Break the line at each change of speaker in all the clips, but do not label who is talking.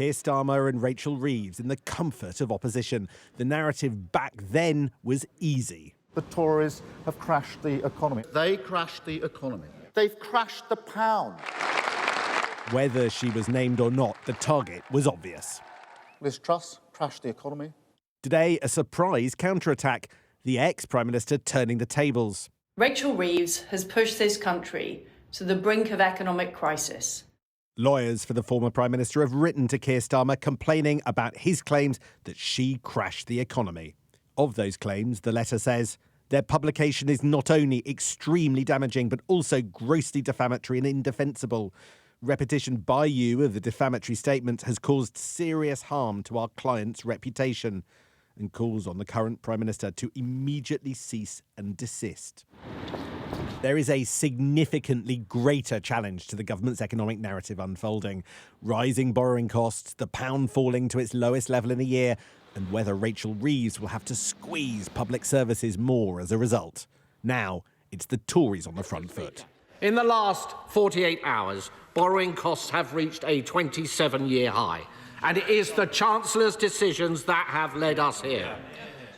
Keir Starmer and Rachel Reeves in the comfort of opposition. The narrative back then was easy.
The Tories have crashed the economy.
They crashed the economy.
They've crashed the pound.
Whether she was named or not, the target was obvious.
Liz Truss crashed the economy.
Today, a surprise counterattack. The ex-Prime Minister turning the tables.
Rachel Reeves has pushed this country to the brink of economic crisis.
Lawyers for the former Prime Minister have written to Keir Starmer complaining about his claims that she crashed the economy. Of those claims, the letter says, their publication is not only extremely damaging, but also grossly defamatory and indefensible. Repetition by you of the defamatory statement has caused serious harm to our client's reputation, and calls on the current Prime Minister to immediately cease and desist. There is a significantly greater challenge to the government's economic narrative unfolding. Rising borrowing costs, the pound falling to its lowest level in a year, and whether Rachel Reeves will have to squeeze public services more as a result. Now, it's the Tories on the front foot.
In the last 48 hours, borrowing costs have reached a 27-year high. And it is the Chancellor's decisions that have led us here.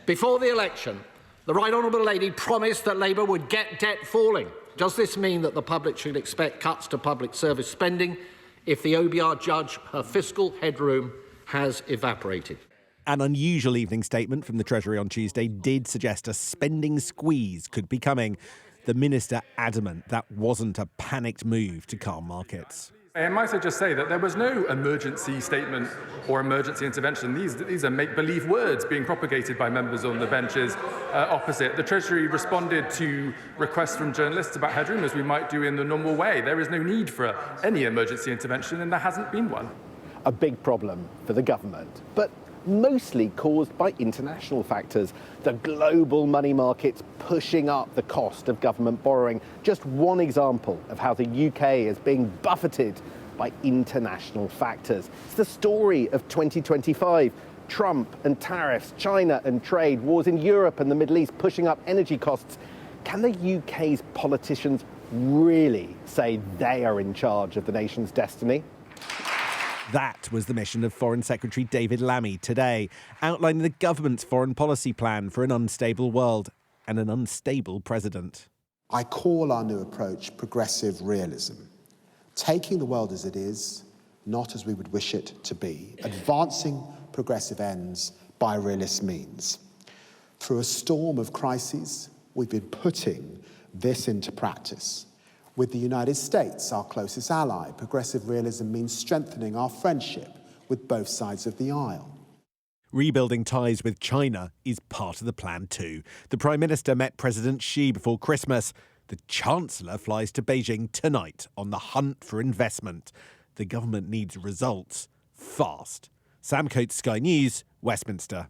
Before the election, the Right Honourable Lady promised that Labour would get debt falling. Does this mean that the public should expect cuts to public service spending if the OBR judge her fiscal headroom has evaporated?
An unusual evening statement from the Treasury on Tuesday did suggest a spending squeeze could be coming. The minister adamant that wasn't a panicked move to calm markets.
And might I just say that there was no emergency statement or emergency intervention. These are make-believe words being propagated by members on the benches opposite. The Treasury responded to requests from journalists about headroom as we might do in the normal way. There is no need for any emergency intervention, and there hasn't been one.
A big problem for the government, but mostly caused by international factors. The global money markets pushing up the cost of government borrowing. Just one example of how the UK is being buffeted by international factors. It's the story of 2025. Trump and tariffs, China and trade, wars in Europe and the Middle East pushing up energy costs. Can the UK's politicians really say they are in charge of the nation's destiny?
That was the mission of Foreign Secretary David Lammy today, outlining the government's foreign policy plan for an unstable world and an unstable president.
I call our new approach progressive realism, taking the world as it is, not as we would wish it to be, advancing progressive ends by realist means. Through a storm of crises, we've been putting this into practice. With the United States, our closest ally, progressive realism means strengthening our friendship with both sides of the aisle.
Rebuilding ties with China is part of the plan too. The Prime Minister met President Xi before Christmas. The Chancellor flies to Beijing tonight on the hunt for investment. The government needs results fast. Sam Coates, Sky News, Westminster.